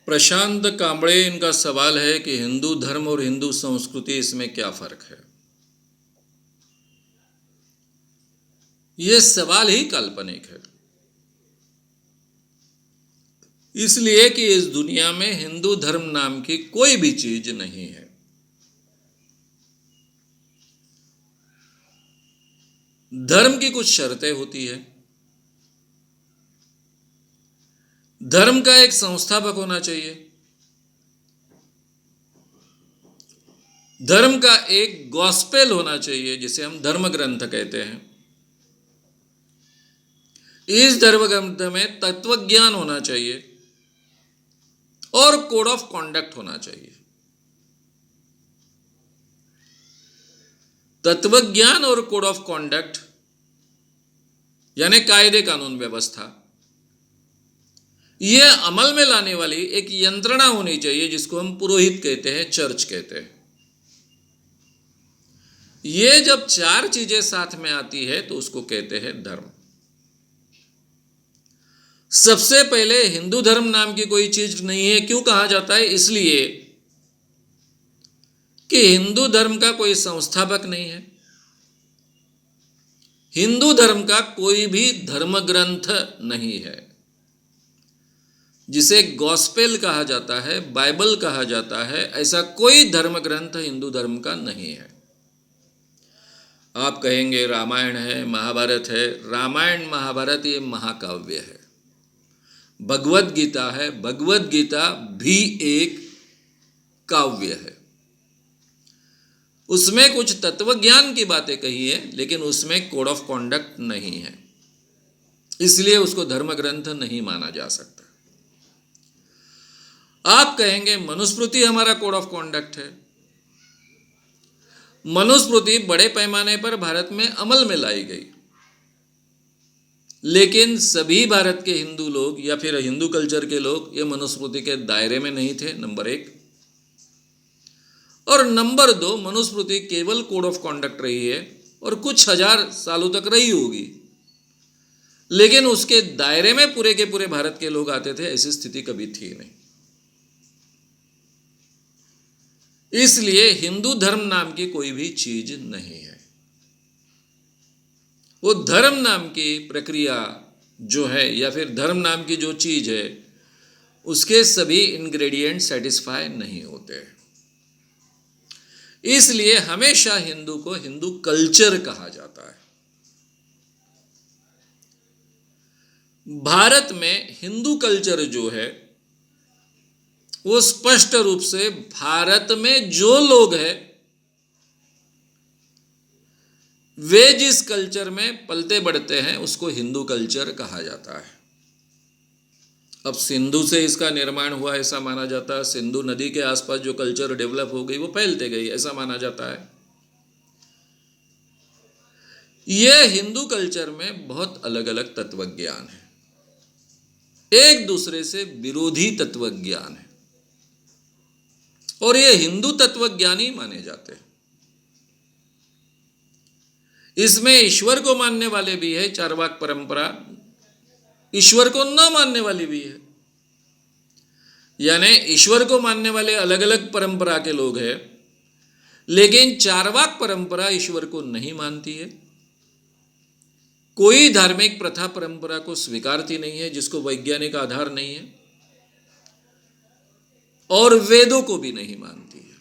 प्रशांत कांबळे, इनका सवाल है कि हिंदू धर्म और हिंदू संस्कृति, इसमें क्या फर्क है। यह सवाल ही काल्पनिक है, इसलिए कि इस दुनिया में हिंदू धर्म नाम की कोई भी चीज नहीं है। धर्म की कुछ शर्तें होती है। धर्म का एक संस्थापक होना चाहिए। धर्म का एक गॉस्पेल होना चाहिए, जिसे हम धर्म ग्रंथ कहते हैं। इस धर्म ग्रंथ में तत्वज्ञान होना चाहिए और कोड ऑफ कॉन्डक्ट होना चाहिए। तत्वज्ञान और कोड ऑफ कॉन्डक्ट यानी कायदे कानून व्यवस्था, यह अमल में लाने वाली एक यंत्रणा होनी चाहिए, जिसको हम पुरोहित कहते हैं, चर्च कहते हैं। ये जब चार चीजें साथ में आती है तो उसको कहते हैं धर्म। सबसे पहले हिंदू धर्म नाम की कोई चीज नहीं है। क्यों कहा जाता है? इसलिए कि हिंदू धर्म का कोई संस्थापक नहीं है। हिंदू धर्म का कोई भी धर्म ग्रंथ नहीं है। जिसे गॉस्पेल कहा जाता है, बाइबल कहा जाता है, ऐसा कोई धर्म ग्रंथ हिंदू धर्म का नहीं है। आप कहेंगे रामायण है, महाभारत है। रामायण महाभारत ये महाकाव्य है। भगवत गीता है, भगवत गीता भी एक काव्य है। उसमें कुछ तत्वज्ञान की बातें कही है, लेकिन उसमें कोड ऑफ कॉन्डक्ट नहीं है, इसलिए उसको धर्म ग्रंथ नहीं माना जा सकता। आप कहेंगे मनुस्मृति हमारा कोड ऑफ कॉन्डक्ट है। मनुस्मृति बड़े पैमाने पर भारत में अमल में लाई गई, लेकिन सभी भारत के हिंदू लोग या फिर हिंदू कल्चर के लोग ये मनुस्मृति के दायरे में नहीं थे, नंबर एक। और नंबर दो, मनुस्मृति केवल कोड ऑफ कॉन्डक्ट रही है और कुछ हजार सालों तक रही होगी, लेकिन उसके दायरे में पूरे के पूरे भारत के लोग आते थे, ऐसी स्थिति कभी थी नहीं। इसलिए हिंदू धर्म नाम की कोई भी चीज नहीं है। वो धर्म नाम की प्रक्रिया जो है या फिर धर्म नाम की जो चीज है, उसके सभी इंग्रेडिएंट सेटिस्फाई नहीं होते। इसलिए हमेशा हिंदू को हिंदू कल्चर कहा जाता है। भारत में हिंदू कल्चर जो है वो स्पष्ट रूप से भारत में जो लोग हैं वे जिस कल्चर में पलते बढ़ते हैं उसको हिंदू कल्चर कहा जाता है। अब सिंधु से इसका निर्माण हुआ ऐसा माना जाता है। सिंधु नदी के आसपास जो कल्चर डेवलप हो गई वो फैलते गई ऐसा माना जाता है। यह हिंदू कल्चर में बहुत अलग अलग तत्वज्ञान है, एक दूसरे से विरोधी तत्वज्ञान है, और ये हिंदू तत्वज्ञानी माने जाते हैं। इसमें ईश्वर को मानने वाले भी है, चारवाक परंपरा, ईश्वर को न मानने वाली भी है। यानी ईश्वर को मानने वाले अलग अलग परंपरा के लोग हैं, लेकिन चारवाक परंपरा ईश्वर को नहीं मानती है। कोई धार्मिक प्रथा परंपरा को स्वीकारती नहीं है जिसको वैज्ञानिक आधार नहीं है, और वेदों को भी नहीं मानती है।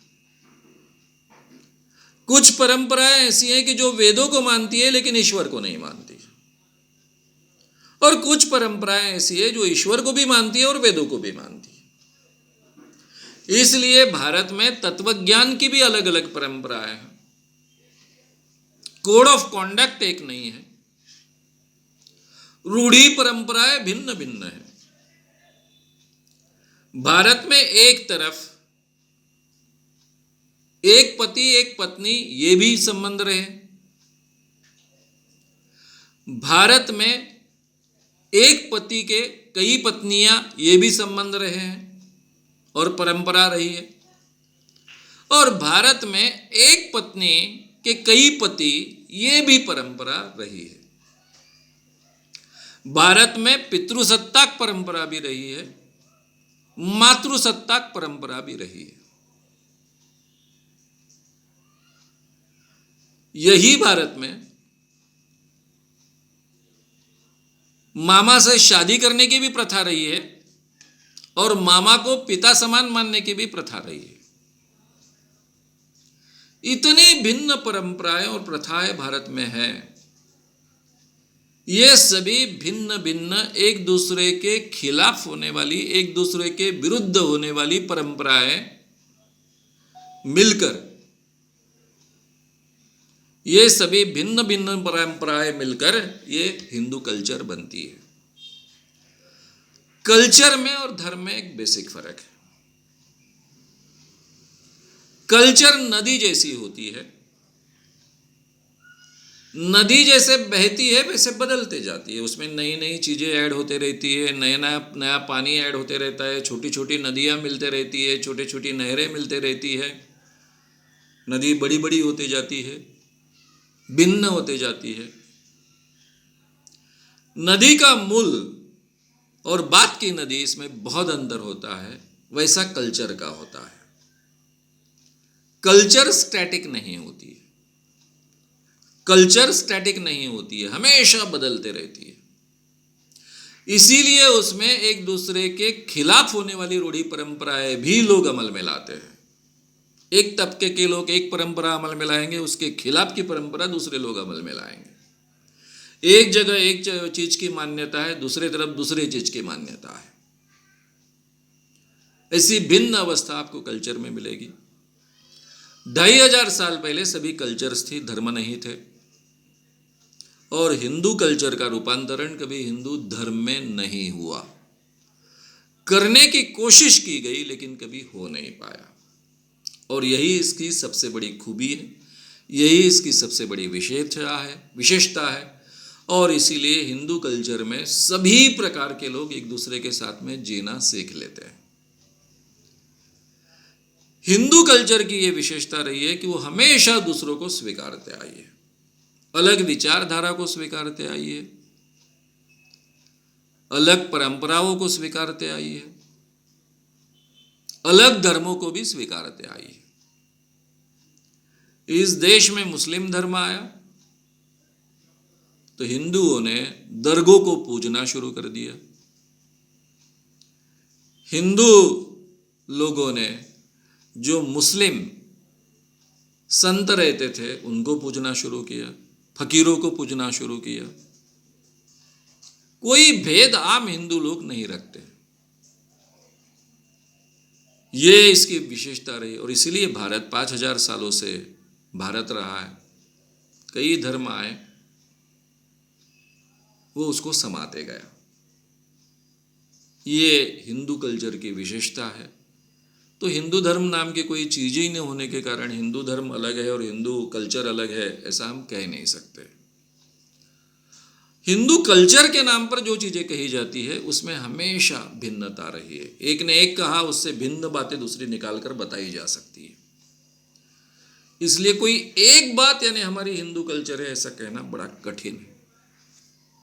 कुछ परंपराएं ऐसी हैं कि जो वेदों को मानती है लेकिन ईश्वर को नहीं मानती है, और कुछ परंपराएं ऐसी है जो ईश्वर को भी मानती है और वेदों को भी मानती है। इसलिए भारत में तत्वज्ञान की भी अलग अलग परंपराएं हैं। कोड ऑफ कॉन्डक्ट एक नहीं है। रूढ़ी परंपराएं भिन्न भिन्न है। भारत में एक तरफ एक पति एक पत्नी ये भी संबंध रहे। भारत में एक पति के कई पत्नियां ये भी संबंध रहे हैं और परंपरा रही है। और भारत में एक पत्नी के कई पति ये भी परंपरा रही है। भारत में पितृसत्ताक परंपरा भी रही है, मातृसत्ताक परंपरा भी रही है। यही भारत में मामा से शादी करने की भी प्रथा रही है और मामा को पिता समान मानने की भी प्रथा रही है। इतनी भिन्न परंपराएं और प्रथाएं भारत में हैं। ये सभी भिन्न भिन्न एक दूसरे के खिलाफ होने वाली, एक दूसरे के विरुद्ध होने वाली परंपराएं मिलकर, ये सभी भिन्न भिन्न परंपराएं मिलकर ये हिंदू कल्चर बनती है। कल्चर में और धर्म में एक बेसिक फर्क है। कल्चर नदी जैसी होती है, नदी जैसे बहती है वैसे बदलते जाती है, उसमें नई नई चीजें ऐड होते रहती है, नया नया नया पानी ऐड होते रहता है, छोटी छोटी नदियां मिलते रहती है, छोटी छोटी नहरें मिलते रहती है, नदी बड़ी बड़ी होते जाती है, भिन्न होते जाती है। नदी का मूल और बात की नदी, इसमें बहुत अंतर होता है। वैसा कल्चर का होता है। कल्चर स्टैटिक नहीं होती है, कल्चर स्टैटिक नहीं होती है, हमेशा बदलते रहती है। इसीलिए उसमें एक दूसरे के खिलाफ होने वाली रूढ़ी परंपराएं भी लोग अमल में लाते हैं। एक तबके के लोग एक परंपरा अमल में लाएंगे, उसके खिलाफ की परंपरा दूसरे लोग अमल में लाएंगे। एक जगह एक चीज की मान्यता है, दूसरी तरफ दूसरी चीज की मान्यता है। ऐसी भिन्न अवस्था आपको कल्चर में मिलेगी। 2500 साल पहले सभी कल्चर्स थी, धर्म नहीं थे। और हिंदू कल्चर का रूपांतरण कभी हिंदू धर्म में नहीं हुआ। करने की कोशिश की गई लेकिन कभी हो नहीं पाया। और यही इसकी सबसे बड़ी खूबी है, यही इसकी सबसे बड़ी विशेषता है। और इसीलिए हिंदू कल्चर में सभी प्रकार के लोग एक दूसरे के साथ में जीना सीख लेते हैं। हिंदू कल्चर की यह विशेषता रही है कि वो हमेशा दूसरों को स्वीकारते आई है, अलग विचारधारा को स्वीकारते आई है, अलग परंपराओं को स्वीकारते आई है, अलग धर्मों को भी स्वीकारते आई है। इस देश में मुस्लिम धर्म आया तो हिंदुओं ने दरगाह को पूजना शुरू कर दिया। हिंदू लोगों ने जो मुस्लिम संत रहते थे उनको पूजना शुरू किया, फकीरों को पूजना शुरू किया। कोई भेद आम हिंदू लोग नहीं रखते। ये इसकी विशेषता रही और इसीलिए भारत 5000 सालों से भारत रहा है। कई धर्म आए, वो उसको समाते गया। ये हिंदू कल्चर की विशेषता है। तो हिंदू धर्म नाम की कोई चीज ही नहीं होने के कारण हिंदू धर्म अलग है और हिंदू कल्चर अलग है, ऐसा हम कह नहीं सकते। हिंदू कल्चर के नाम पर जो चीजें कही जाती है उसमें हमेशा भिन्नता रही है। एक ने एक कहा, उससे भिन्न बातें दूसरी निकालकर बताई जा सकती है। इसलिए कोई एक बात यानी हमारी हिंदू कल्चर है ऐसा कहना बड़ा कठिन है।